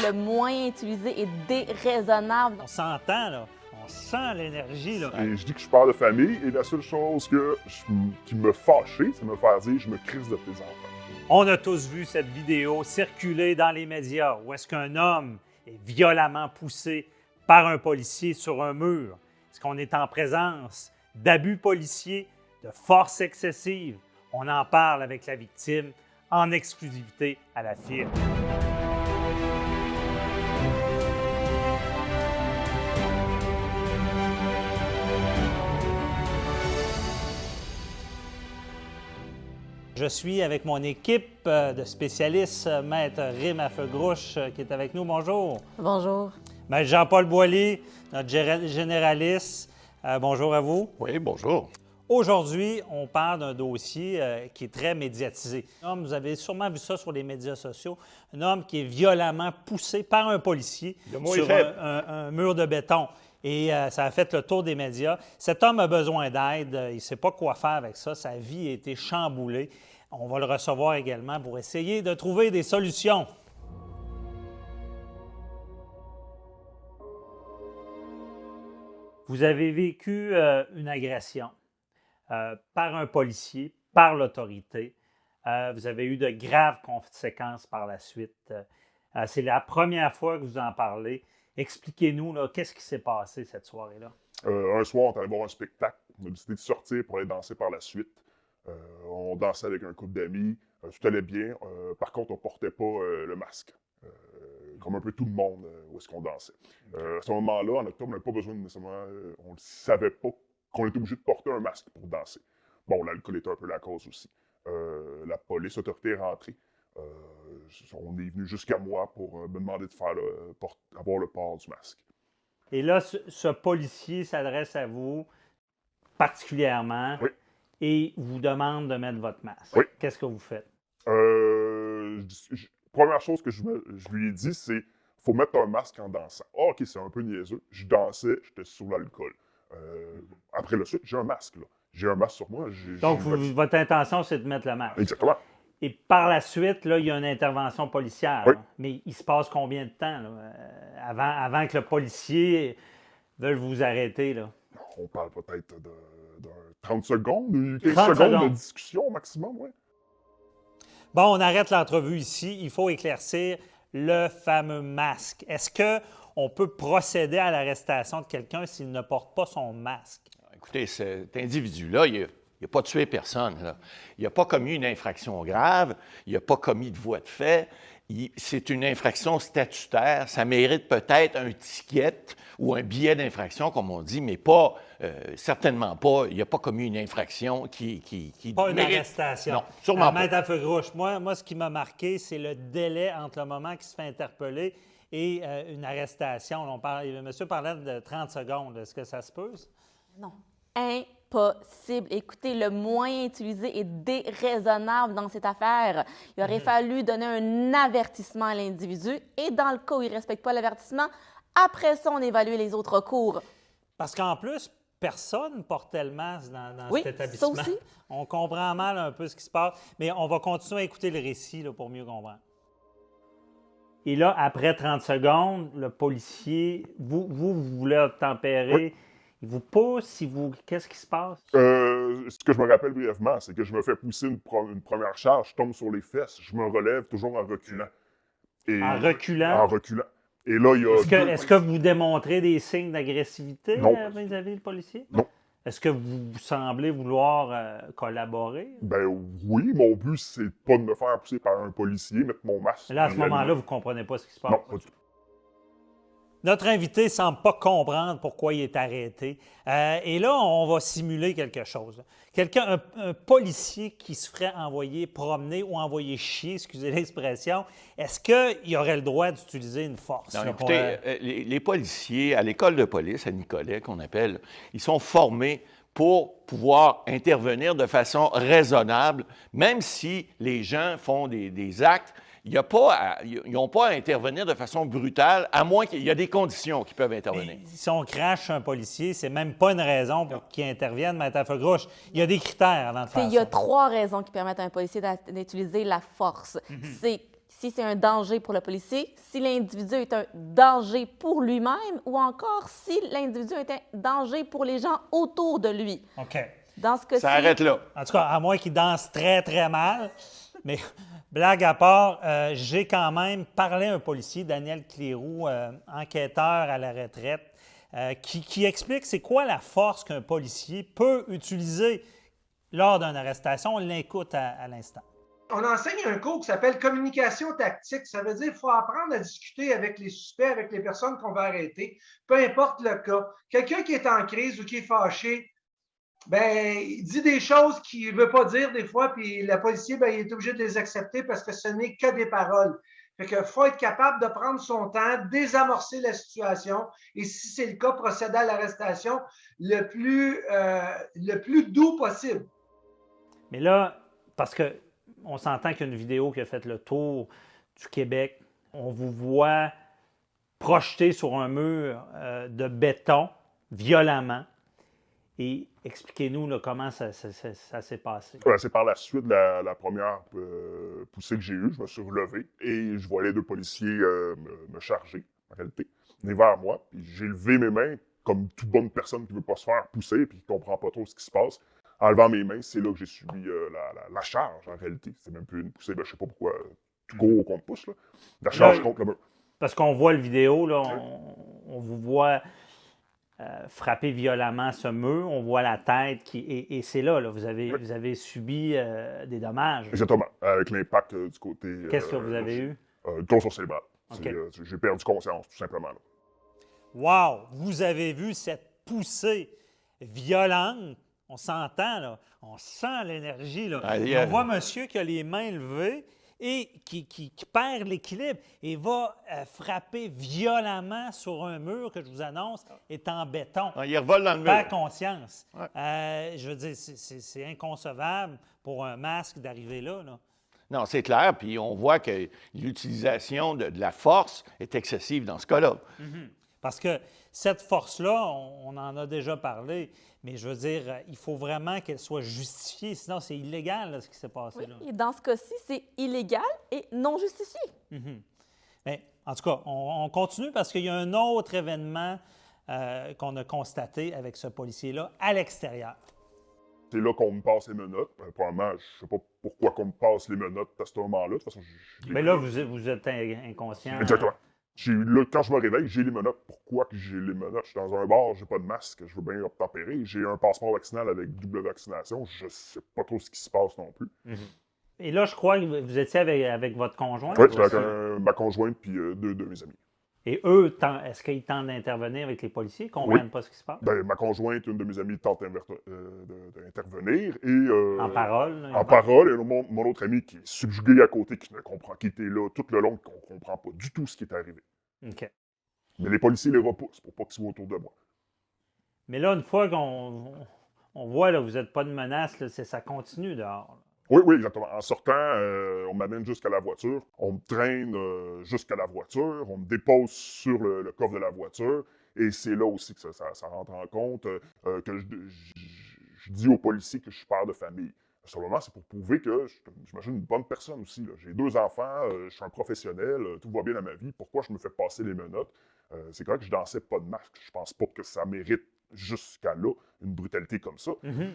le moyen utilisé est déraisonnable. On s'entend, là. On sent l'énergie, là. Et je dis que je parle de famille, et la seule chose qui me fâchait, c'est me faire dire « je me crisse de tes enfants ». On a tous vu cette vidéo circuler dans les médias où est-ce qu'un homme est violemment poussé par un policier sur un mur. Est-ce qu'on est en présence d'abus policiers, de force excessive? On en parle avec la victime en exclusivité à la firme. Je suis avec mon équipe de spécialistes, Maître Rim Affegrouche, qui est avec nous. Bonjour. Bonjour. Maître Jean-Paul Boily, notre généraliste. Bonjour à vous. Oui, bonjour. Aujourd'hui, on parle d'un dossier qui est très médiatisé. Un homme, vous avez sûrement vu ça sur les médias sociaux, un homme qui est violemment poussé par un policier sur un mur de béton. Et ça a fait le tour des médias. Cet homme a besoin d'aide, il ne sait pas quoi faire avec ça, sa vie a été chamboulée. On va le recevoir également pour essayer de trouver des solutions. Vous avez vécu une agression par un policier, par l'autorité. Vous avez eu de graves conséquences par la suite. C'est la première fois que vous en parlez. Expliquez-nous, qu'est-ce qui s'est passé cette soirée-là? Un soir, on est allé voir un spectacle. On a décidé de sortir pour aller danser par la suite. On dansait avec un couple d'amis. Tout allait bien. Par contre, on ne portait pas le masque. Comme un peu tout le monde où est-ce qu'on dansait. À ce moment-là, en octobre, on n'avait pas besoin nécessairement... on ne savait pas qu'on était obligé de porter un masque pour danser. Bon, l'alcool était un peu la cause aussi. La police, l'autorité est rentrée. On est venu jusqu'à moi pour me demander de faire avoir le port du masque. Et là, ce policier s'adresse à vous particulièrement et vous demande de mettre votre masque. Oui. Qu'est-ce que vous faites? Première chose que je lui ai dit, c'est « faut mettre un masque en dansant ». Ah, OK, c'est un peu niaiseux. Je dansais, j'étais sous l'alcool. Après le suite, j'ai un masque, là. J'ai un masque sur moi. Donc, votre intention, c'est de mettre le masque. Exactement. Et par la suite, là, il y a une intervention policière. Oui. Là. Mais il se passe combien de temps là, avant que le policier veuille vous arrêter? Là? On parle peut-être de 30 secondes, 15 30 secondes de secondes. discussion au maximum, oui. Bon, on arrête l'entrevue ici. Il faut éclaircir le fameux masque. Est-ce qu'on peut procéder à l'arrestation de quelqu'un s'il ne porte pas son masque? Écoutez, cet individu-là, il n'a pas tué personne. Là. Il n'a pas commis une infraction grave, il n'a pas commis de voie de fait. C'est une infraction statutaire. Ça mérite peut-être un ticket ou un billet d'infraction, comme on dit, mais pas, certainement pas. Il n'a pas commis une infraction qui pas une mérite... arrestation. Non, sûrement pas. Maître Affegrouche, moi, ce qui m'a marqué, c'est le délai entre le moment qu'il se fait interpeller et une arrestation. Le monsieur parlait de 30 secondes. Est-ce que ça se peut? Non. Impossible. Écoutez, le moyen utilisé est déraisonnable dans cette affaire. Il aurait fallu donner un avertissement à l'individu et dans le cas où il ne respecte pas l'avertissement, après ça, on évalue les autres recours. Parce qu'en plus, personne ne portait le masque dans Oui, cet établissement. ça aussi. On comprend mal un peu ce qui se passe, mais on va continuer à écouter le récit là, pour mieux comprendre. Et là, après 30 secondes, le policier, vous voulez obtempérer. Oui. Il vous pousse, qu'est-ce qui se passe? Ce que je me rappelle brièvement, c'est que je me fais pousser une première charge, je tombe sur les fesses, je me relève toujours en reculant. En reculant? En reculant. Et là, il y a... Est-ce que vous démontrez des signes d'agressivité vis-à-vis du policier? Non. Est-ce que vous semblez vouloir collaborer? Ben oui, mon but, c'est pas de me faire pousser par un policier, mettre mon masque. Là, à ce moment-là, vous ne comprenez pas ce qui se passe? Non, pas du tout. Notre invité ne semble pas comprendre pourquoi il est arrêté. Et là, on va simuler quelque chose. Un policier qui se ferait envoyer promener ou envoyer chier, excusez l'expression, est-ce qu'il aurait le droit d'utiliser une force? Non, là, écoutez, les policiers, à l'école de police, à Nicolet, qu'on appelle, ils sont formés pour pouvoir intervenir de façon raisonnable, même si les gens font des actes. Ils n'ont pas à intervenir de façon brutale, à moins qu'il y ait des conditions qui peuvent intervenir. Mais si on crache un policier, c'est même pas une raison pour qu'il intervienne, Maître Affegrouche. Il y a des critères avant de faire ça. Il y a 3 raisons qui permettent à un policier d'utiliser la force. C'est si c'est un danger pour le policier, si l'individu est un danger pour lui-même ou encore si l'individu est un danger pour les gens autour de lui. OK. Dans ce cas-ci... Ça arrête là. En tout cas, à moins qu'il danse très, très mal. Mais blague à part, j'ai quand même parlé à un policier, Daniel Cléroux, enquêteur à la retraite, qui explique c'est quoi la force qu'un policier peut utiliser lors d'une arrestation. On l'écoute à l'instant. On enseigne un cours qui s'appelle communication tactique. Ça veut dire qu'il faut apprendre à discuter avec les suspects, avec les personnes qu'on va arrêter, peu importe le cas. Quelqu'un qui est en crise ou qui est fâché, ben, il dit des choses qu'il ne veut pas dire des fois, puis le policier, ben, il est obligé de les accepter parce que ce n'est que des paroles. Fait qu'il faut être capable de prendre son temps, désamorcer la situation et, si c'est le cas, procéder à l'arrestation le plus doux possible. Mais là, parce qu'on s'entend qu'il y a une vidéo qui a fait le tour du Québec, on vous voit projeté sur un mur de béton violemment. Et expliquez-nous là, comment ça s'est passé. C'est par la suite de la première poussée que j'ai eue. Je me suis relevé et je vois les deux policiers me charger, en réalité, venir vers moi. Puis j'ai levé mes mains comme toute bonne personne qui ne veut pas se faire pousser et qui ne comprend pas trop ce qui se passe. En levant mes mains, c'est là que j'ai subi la charge, en réalité. C'est même plus une poussée, je ne sais pas pourquoi, tout gros qu'on me pousse. Là. La charge contre le mur. Parce qu'on voit le vidéo, là, on vous voit frapper violemment ce mur, on voit la tête et c'est là, vous avez subi des dommages. Exactement, avec l'impact du côté... Qu'est-ce que vous avez eu? Torsion cérébrale. Okay. J'ai perdu conscience, tout simplement. Là. Wow! Vous avez vu cette poussée violente. On s'entend, là. On sent l'énergie, là. On voit monsieur qui a les mains levées et qui perd l'équilibre et va frapper violemment sur un mur que je vous annonce est en béton. Il revole dans le mur. Pas conscience. Ouais. Je veux dire, c'est inconcevable pour un masque d'arriver là. Non, c'est clair. Puis on voit que l'utilisation de la force est excessive dans ce cas-là. Mm-hmm. Parce que cette force-là, on en a déjà parlé, mais je veux dire, il faut vraiment qu'elle soit justifiée, sinon c'est illégal là, ce qui s'est passé là. Et dans ce cas-ci, c'est illégal et non justifié. Mm-hmm. Mais, en tout cas, on continue parce qu'il y a un autre événement qu'on a constaté avec ce policier-là à l'extérieur. C'est là qu'on me passe les menottes. Probablement, je ne sais pas pourquoi qu'on me passe les menottes à ce moment-là. De toute façon, mais là, vous êtes inconscient. Exactement. Là, quand je me réveille, j'ai les menottes. Pourquoi que j'ai les menottes? Je suis dans un bar, j'ai pas de masque, je veux bien obtempérer. J'ai un passeport vaccinal avec double vaccination. Je sais pas trop ce qui se passe non plus. Mm-hmm. Et là, je crois que vous étiez avec votre conjoint. Oui, j'étais avec ma conjointe puis deux de mes amis. Et eux, est-ce qu'ils tentent d'intervenir avec les policiers? Ils ne comprennent pas ce qui se passe? Ben, ma conjointe, une de mes amies, tente d'intervenir. Et, en parole? En parole. Et mon autre ami qui est subjugué à côté, qui était là tout le long, qui ne comprend pas du tout ce qui est arrivé. OK. Mais les policiers les repoussent pour pas qu'ils soient autour de moi. Mais là, une fois qu'on voit, là, vous n'êtes pas de menace, là, ça continue dehors. Là. Oui, exactement. En sortant, on m'amène jusqu'à la voiture. On me traîne jusqu'à la voiture. On me dépose sur le coffre de la voiture. Et c'est là aussi que ça rentre en compte que je dis aux policiers que je suis père de famille. Simplement, c'est pour prouver que j'imagine une bonne personne aussi. J'ai 2 enfants, je suis un professionnel, tout va bien dans ma vie. Pourquoi je me fais passer les menottes? C'est correct que je dansais pas de masque. Je pense pas que ça mérite jusqu'à là une brutalité comme ça. Mm-hmm.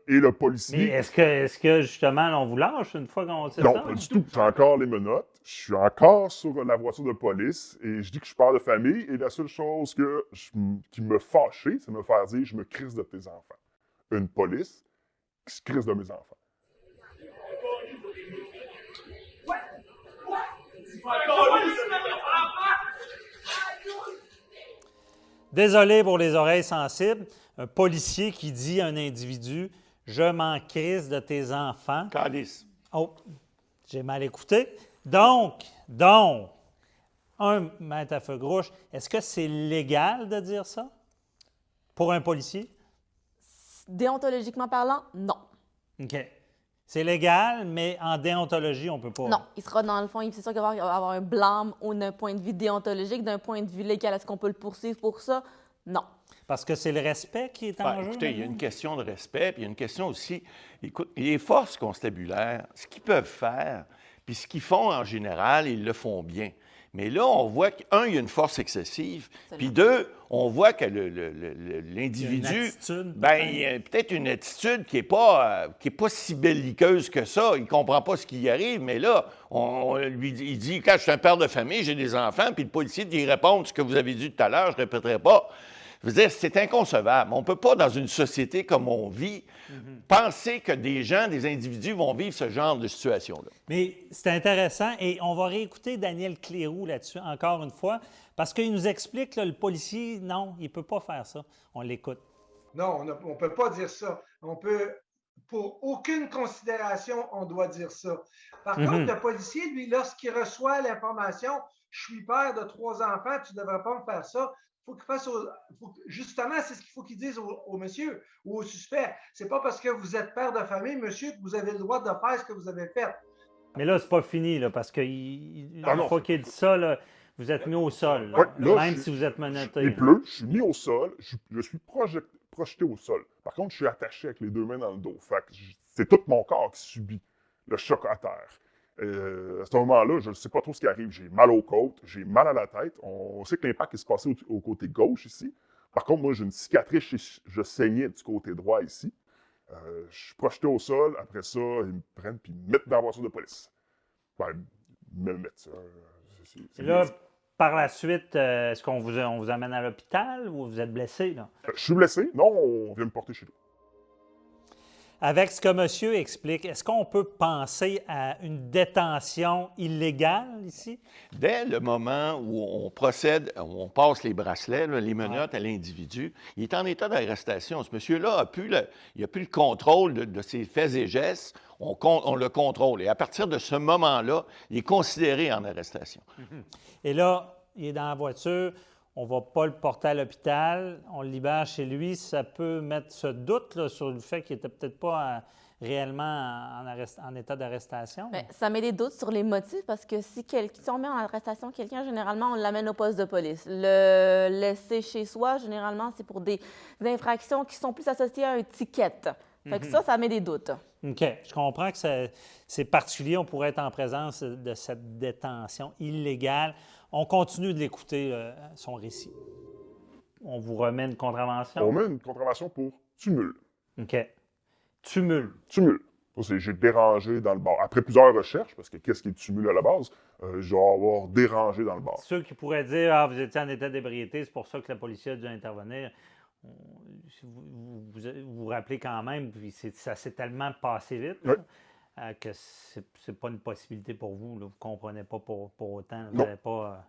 Et le policier... Mais est-ce que justement, on vous lâche une fois qu'on sait ça? Non, pas du tout. J'ai encore les menottes. Je suis encore sur la voiture de police et je dis que je suis père de famille. Et la seule chose qui me fâchait, c'est de me faire dire « je me crisse de tes enfants ». Une police qui se crisse de mes enfants. Désolé pour les oreilles sensibles. Un policier qui dit à un individu « je m'en crisse de tes enfants ». Calice. Oh, j'ai mal écouté. Donc, un maître à feu grouche, est-ce que c'est légal de dire ça pour un policier? Déontologiquement parlant, non. OK. C'est légal, mais en déontologie, on ne peut pas. Non, il sera dans le fond, c'est sûr qu'il va y avoir un blâme d'un point de vue déontologique, d'un point de vue légal. Est-ce qu'on peut le poursuivre pour ça? Non. Parce que c'est le respect qui est en jeu. Écoutez, il y a une question de respect, puis il y a une question aussi, écoute, les forces constabulaires, ce qu'ils peuvent faire, Puis ce qu'ils font en général, ils le font bien. Mais là, on voit qu'un, il y a une force excessive, puis deux, on voit que l'individu, il y a peut-être une attitude qui n'est pas si belliqueuse que ça. Il ne comprend pas ce qui y arrive, mais là, il dit, quand je suis un père de famille, j'ai des enfants, puis le policier dit répondre ce que vous avez dit tout à l'heure, je ne répéterai pas. Je veux dire, c'est inconcevable. On ne peut pas, dans une société comme on vit, penser que des individus vont vivre ce genre de situation-là. Mais c'est intéressant et on va réécouter Daniel Cléroux là-dessus encore une fois parce qu'il nous explique, là, le policier, non, il ne peut pas faire ça. On l'écoute. Non, on ne peut pas dire ça. Pour aucune considération, on doit dire ça. Par contre, le policier, lui, lorsqu'il reçoit l'information, je suis père de 3 enfants, tu ne devrais pas me faire ça. Justement, c'est ce qu'il faut qu'il dise au monsieur ou au suspect. C'est pas parce que vous êtes père de famille, monsieur, que vous avez le droit de faire ce que vous avez fait. Mais là, c'est pas fini, là, parce que une fois qu'il dit ça, là, vous êtes mis au sol, là, même si vous êtes menotté. Il pleut, je suis mis au sol, je suis projeté au sol. Par contre, je suis attaché avec les 2 mains dans le dos. Fait que c'est tout mon corps qui subit le choc à terre. À ce moment-là, je ne sais pas trop ce qui arrive. J'ai mal aux côtes, j'ai mal à la tête. On sait que l'impact est se passé au côté gauche ici. Par contre, moi, j'ai une cicatrice, je saignais du côté droit ici. Je suis projeté au sol. Après ça, ils me prennent et me mettent dans la voiture de police. Ben, me mettent ça. Et là, par la suite, est-ce qu'on vous amène à l'hôpital ou vous êtes blessé, là? Je suis blessé. Non, on vient me porter chez nous. Avec ce que monsieur explique, est-ce qu'on peut penser à une détention illégale ici? Dès le moment où on procède, où on passe les bracelets, là, les menottes à l'individu, il est en état d'arrestation. Ce monsieur-là n'a plus le contrôle de ses faits et gestes. On le contrôle. Et à partir de ce moment-là, il est considéré en arrestation. Et là, il est dans la voiture. On ne va pas le porter à l'hôpital, on le libère chez lui. Ça peut mettre ce doute là, sur le fait qu'il n'était peut-être pas réellement en état d'arrestation. Bien, ça met des doutes sur les motifs parce que si on met en arrestation quelqu'un, généralement, on l'amène au poste de police. Le laisser chez soi, généralement, c'est pour des infractions qui sont plus associées à un ticket. Fait que ça met des doutes. OK. Je comprends que c'est particulier. On pourrait être en présence de cette détention illégale. On continue de l'écouter, son récit. On vous remet une contravention? On met une contravention pour tumulte. OK. Tumulte. Tumulte. J'ai dérangé dans le bar. Après plusieurs recherches, parce que qu'est-ce qui est tumulte à la base, je vais avoir dérangé dans le bar. Ceux qui pourraient dire, vous étiez en état d'ébriété, c'est pour ça que la police a dû intervenir. Vous rappelez quand même, puis ça s'est tellement passé vite que c'est pas une possibilité pour vous. Là. Vous ne comprenez pas pour autant. Vous n'avez pas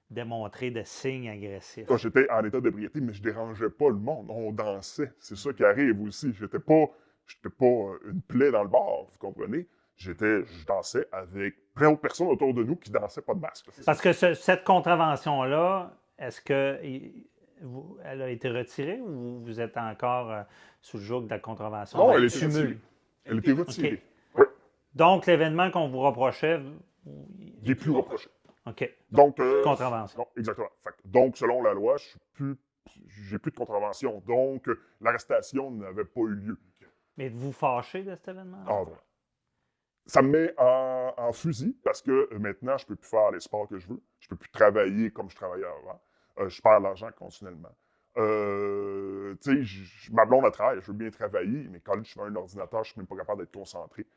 démontré de signes agressifs. J'étais en état d'ébriété, mais je dérangeais pas le monde. On dansait. C'est ça qui arrive aussi. J'étais pas une plaie dans le bar, vous comprenez? Je dansais avec plein d'autres personnes autour de nous qui dansaient pas de masque. Parce que cette contravention-là, est-ce que elle a été retirée ou vous êtes encore sous le joug de la contravention? Non, elle était retirée. Elle était retirée. Okay. Oui. Donc, l'événement qu'on vous reprochait... Il n'est plus reproché. OK. Donc, contravention. Non, exactement. Donc, selon la loi, j'ai plus de contravention. Donc, l'arrestation n'avait pas eu lieu. Mais êtes-vous fâché de cet événement? Ah, vraiment. Ça me met en fusil parce que maintenant, je ne peux plus faire les sports que je veux. Je ne peux plus travailler comme je travaillais avant. Je perds l'argent continuellement. Tu sais, ma blonde a travaillé, je veux bien travailler, mais quand je suis sur un ordinateur, je ne suis même pas capable d'être concentré.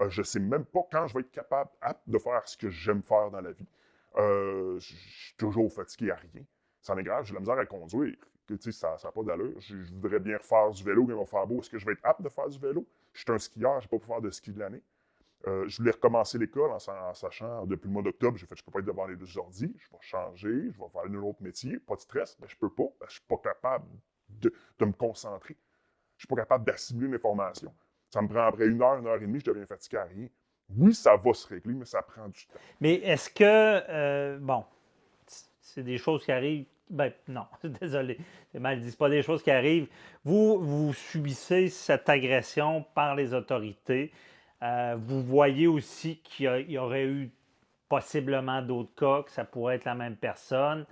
Je ne sais même pas quand je vais être apte de faire ce que j'aime faire dans la vie. Je suis toujours fatigué à rien. Ça en est grave, j'ai de la misère à conduire. Ça n'a pas d'allure. Je voudrais bien refaire du vélo quand il va faire beau. Est-ce que je vais être apte de faire du vélo? Je suis un skieur, je n'ai pas pu faire de ski de l'année. Je voulais recommencer l'école en sachant, depuis le mois d'octobre, j'ai fait, je ne peux pas être devant les 2 ordi, je vais changer, je vais faire un autre métier, pas de stress, mais je ne peux pas, je ne suis pas capable de me concentrer. Je ne suis pas capable d'assimiler l'information. Ça me prend après 1 heure, 1 heure et demie, je deviens fatigué à rien. Oui, ça va se régler, mais ça prend du temps. Mais est-ce que, c'est des choses qui arrivent, non, désolé, c'est mal dit, c'est pas des choses qui arrivent. Vous subissez cette agression par les autorités. Vous voyez aussi qu'il y aurait eu possiblement d'autres cas, que ça pourrait être la même personne.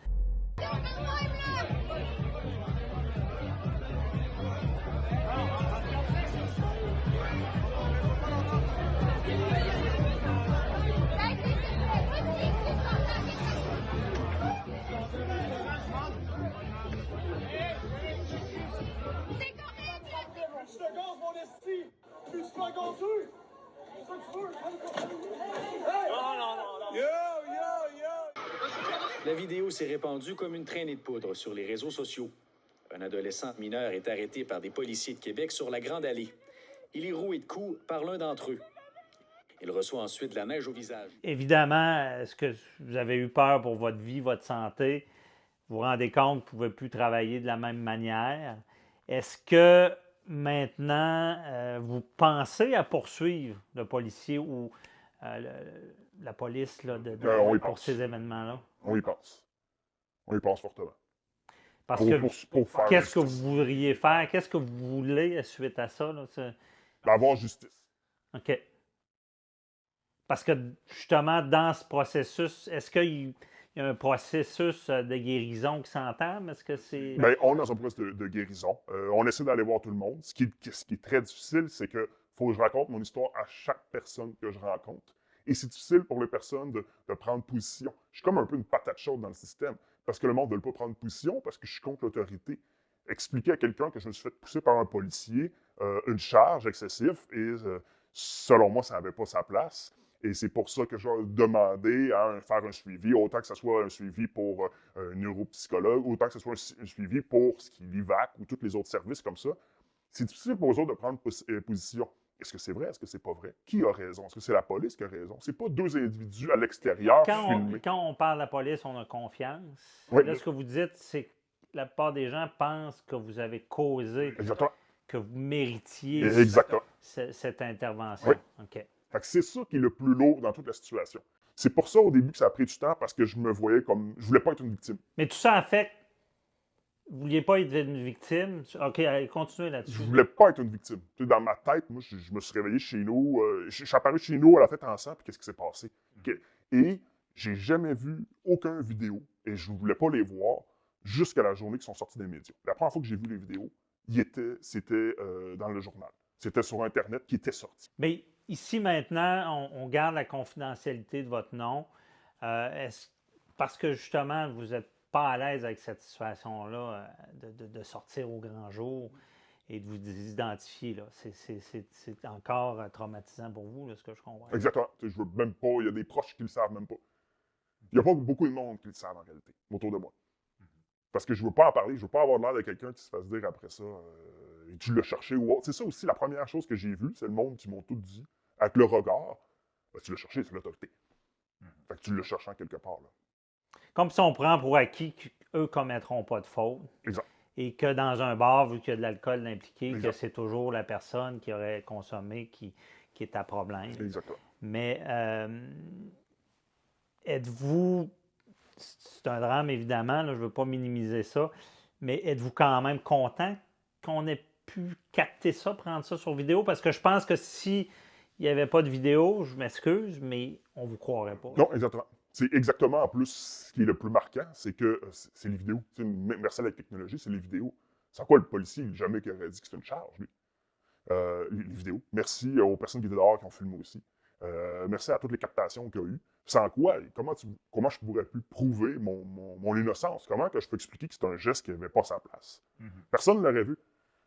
La vidéo s'est répandue comme une traînée de poudre sur les réseaux sociaux. Un adolescent mineur est arrêté par des policiers de Québec sur la Grande Allée. Il est roué de coups par l'un d'entre eux. Il reçoit ensuite de la neige au visage. Évidemment, est-ce que vous avez eu peur pour votre vie, votre santé? Vous vous rendez compte que vous ne pouvez plus travailler de la même manière? Est-ce que maintenant, vous pensez à poursuivre le policier ou la police là, pour ces événements-là? On y pense. On y pense fortement. Parce que qu'est-ce que vous voudriez faire? Qu'est-ce que vous voulez suite à ça? Avoir justice. OK. Parce que, justement, dans ce processus, est-ce qu'il y a un processus de guérison qui s'entame? Est-ce que c'est... Bien, on est dans un processus de guérison. On essaie d'aller voir tout le monde. Ce qui est très difficile, c'est que faut que je raconte mon histoire à chaque personne que je rencontre. Et c'est difficile pour les personnes de prendre position. Je suis comme un peu une patate chaude dans le système, parce que le monde ne veut pas prendre position, parce que je suis contre l'autorité. Expliquer à quelqu'un que je me suis fait pousser par un policier une charge excessive, et selon moi, ça n'avait pas sa place. Et c'est pour ça que je vais demander à faire un suivi, autant que ce soit un suivi pour un neuropsychologue, autant que ce soit un suivi pour l'IVAC ou tous les autres services comme ça. C'est difficile pour eux autres de prendre position. Est-ce que c'est vrai? Est-ce que c'est pas vrai? Qui a raison? Est-ce que c'est la police qui a raison? C'est pas deux individus à l'extérieur filmés. Quand on parle de la police, on a confiance. Oui, là, ce que vous dites, c'est que la plupart des gens pensent que vous avez causé, exactement. que vous méritiez cette intervention. Oui. OK. Fait que c'est ça qui est le plus lourd dans toute la situation. C'est pour ça, au début, que ça a pris du temps, parce que je me voyais comme... Je voulais pas être une victime. Mais tout ça a fait... Vous ne vouliez pas être une victime? OK, allez, continuez là-dessus. Je voulais pas être une victime. Tu sais, dans ma tête, moi, je me suis réveillé chez nous. Je suis apparu chez nous à la fête en sang, puis qu'est-ce qui s'est passé? Et j'ai jamais vu aucune vidéo, et je ne voulais pas les voir, jusqu'à la journée qu'ils sont sortis des médias. La première fois que j'ai vu les vidéos, c'était dans le journal. C'était sur Internet qui était sorti. Mais ici, maintenant, on garde la confidentialité de votre nom. Parce que, justement, vous n'êtes pas à l'aise avec cette situation-là de sortir au grand jour et de vous identifier. Là. C'est encore traumatisant pour vous, là, ce que je comprends. Exactement. Je veux même pas... Il y a des proches qui le savent même pas. Il n'y a pas beaucoup de monde qui le savent, en réalité, autour de moi. Parce que je veux pas en parler. Je veux pas avoir l'air de quelqu'un qui se fasse dire après ça « tu l'as cherché » ou autre. C'est ça aussi la première chose que j'ai vue. C'est le monde qui m'ont tout dit. Avec le regard, ben, tu l'as cherché, c'est l'autorité. Fait que tu l'as cherché en quelque part. Là. Comme si on prend pour acquis qu'eux ne commettront pas de faute. Exact. Et que dans un bar, vu qu'il y a de l'alcool impliqué, Exact. que c'est toujours la personne qui aurait consommé qui est à problème. Exactement. Mais êtes-vous... C'est un drame, évidemment, là, je ne veux pas minimiser ça, mais êtes-vous quand même content qu'on ait pu capter ça, prendre ça sur vidéo? Parce que je pense que s'il n'y avait pas de vidéo, je m'excuse, mais on ne vous croirait pas. Non, exactement. C'est exactement, en plus, ce qui est le plus marquant, c'est que c'est les vidéos. Merci à la technologie, c'est les vidéos. C'est quoi le policier? Jamais qu'il aurait dit que c'était une charge, lui. Les vidéos. Merci aux personnes qui étaient dehors, qui ont filmé aussi. Merci à toutes les captations qu'il y a eu. Sans quoi, comment je pourrais plus prouver mon innocence? Comment que je peux expliquer que c'est un geste qui n'avait pas sa place? Personne ne l'aurait vu.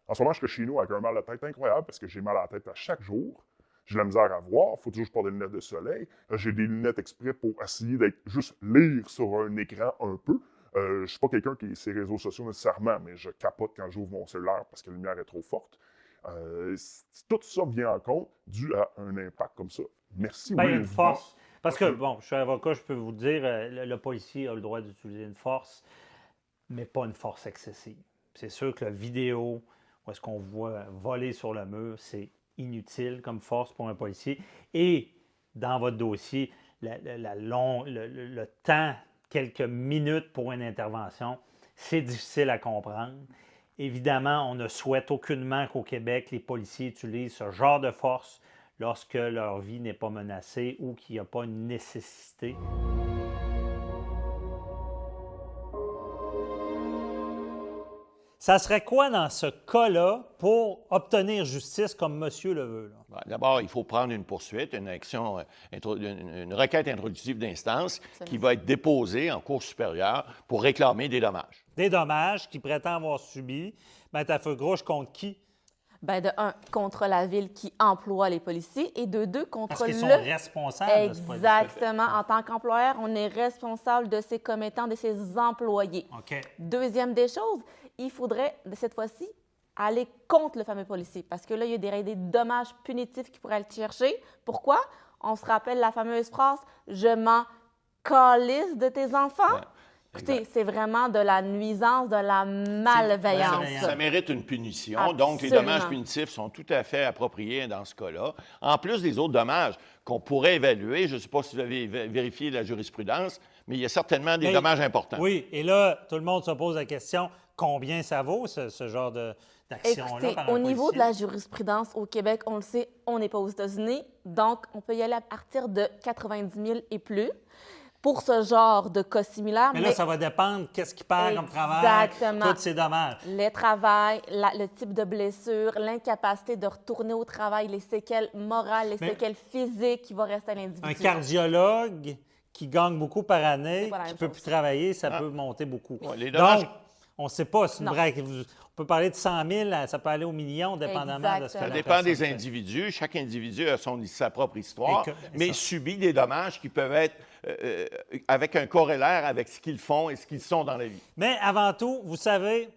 En ce moment, je suis chez nous avec un mal de tête incroyable parce que j'ai mal à la tête à chaque jour. J'ai de la misère à voir. Il faut toujours que je porte des lunettes de soleil. J'ai des lunettes exprès pour essayer d'être juste lire sur un écran un peu. Je ne suis pas quelqu'un qui est sur les réseaux sociaux nécessairement, mais je capote quand j'ouvre mon cellulaire parce que la lumière est trop forte. Tout ça vient en compte dû à un impact comme ça. Merci. Ben, il y a une force. Parce que, bon, je suis avocat, je peux vous dire, le policier a le droit d'utiliser une force, mais pas une force excessive. C'est sûr que la vidéo, où est-ce qu'on voit voler sur le mur, c'est inutile comme force pour un policier. Et dans votre dossier, le temps, quelques minutes pour une intervention, c'est difficile à comprendre. Évidemment, on ne souhaite aucunement qu'au Québec, les policiers utilisent ce genre de force lorsque leur vie n'est pas menacée ou qu'il n'y a pas une nécessité. Ça serait quoi dans ce cas-là pour obtenir justice comme monsieur le veut? D'abord, il faut prendre une poursuite, une action, une requête introductive d'instance qui va être déposée en cour supérieure pour réclamer des dommages. Des dommages qu'il prétend avoir subis. Ben, t'as fait gauche contre qui? Ben de un, contre la ville qui emploie les policiers et de deux, contre Parce qu'ils sont le... responsables de ce police. Exactement. En tant qu'employeur, on est responsable de ses commettants, de ses employés. OK. Deuxième des choses, il faudrait, cette fois-ci, aller contre le fameux policier. Parce que là, il y a des dommages punitifs qui pourraient aller chercher. Pourquoi? On se rappelle la fameuse phrase « Je m'en calisse de tes enfants ». Ouais. Écoutez, c'est vraiment de la nuisance, de la malveillance. Ça mérite une punition. Absolument. Donc, les dommages punitifs sont tout à fait appropriés dans ce cas-là. En plus des autres dommages qu'on pourrait évaluer, je ne sais pas si vous avez vérifié la jurisprudence, mais il y a certainement des dommages importants. Oui, et là, tout le monde se pose la question, combien ça vaut, ce genre d'action-là Écoutez, par un au niveau policier? de la jurisprudence au Québec, on le sait, on n'est pas aux États-Unis, donc on peut y aller à partir de 90 000 et plus. Pour ce genre de cas similaires. Mais là, ça va dépendre qu'est-ce qu'il perd comme travail, Exactement. tous ces dommages. Les travails, le type de blessure, l'incapacité de retourner au travail, les séquelles morales, les séquelles physiques qui vont rester à l'individu. Un cardiologue qui gagne beaucoup par année, C'est pas la qui même ne peut chose. plus travailler, ça peut monter beaucoup. Ouais, les dommages- Donc, on ne sait pas, c'est une Non. braque. On peut parler de 100 000, ça peut aller aux millions, dépendamment de ce que Exactement. la Ça dépend personne des fait. individus. Chaque individu a sa propre histoire, Et mais ça. subit des dommages qui peuvent être avec un corrélaire avec ce qu'ils font et ce qu'ils sont dans la vie. Mais avant tout, vous savez,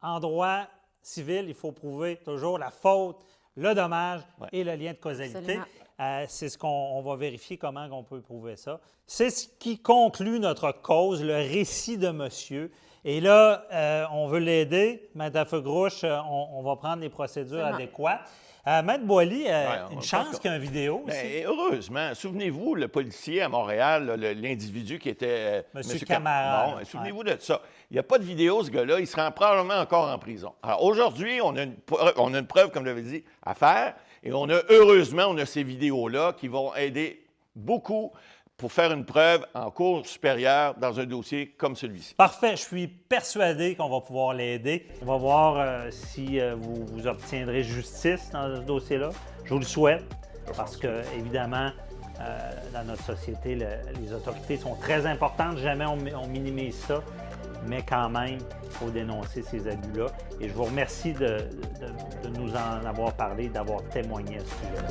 en droit civil, il faut prouver toujours la faute, le dommage et le lien de causalité. Absolument. C'est ce qu'on va vérifier, comment on peut prouver ça. C'est ce qui conclut notre cause, le récit de monsieur. Et là, on veut l'aider. Mme Fegrouche, on va prendre les procédures adéquates. Maître Boily, une chance qu'il y ait une vidéo aussi. Bien, heureusement. Souvenez-vous, le policier à Montréal, l'individu qui était... Monsieur Camara. Bon, souvenez-vous de ça. Il n'y a pas de vidéo, ce gars-là. Il sera probablement encore en prison. Alors, aujourd'hui, on a une preuve, comme je l'avais dit, à faire. Et heureusement, on a ces vidéos-là qui vont aider beaucoup pour faire une preuve en cour supérieure dans un dossier comme celui-ci. Parfait. Je suis persuadé qu'on va pouvoir l'aider. On va voir si vous obtiendrez justice dans ce dossier-là. Je vous le souhaite parce que, évidemment, dans notre société, les autorités sont très importantes. Jamais on minimise ça. Mais quand même, il faut dénoncer ces abus-là. Et je vous remercie de nous en avoir parlé, d'avoir témoigné à ce sujet-là.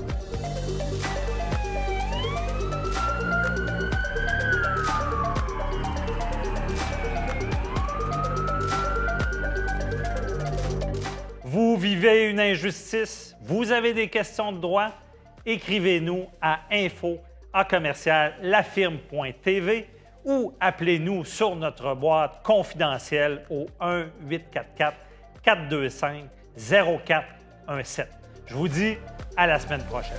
Vous vivez une injustice, vous avez des questions de droit, écrivez-nous à info@lafirme.tv ou appelez-nous sur notre boîte confidentielle au 1-844-425-0417. Je vous dis à la semaine prochaine.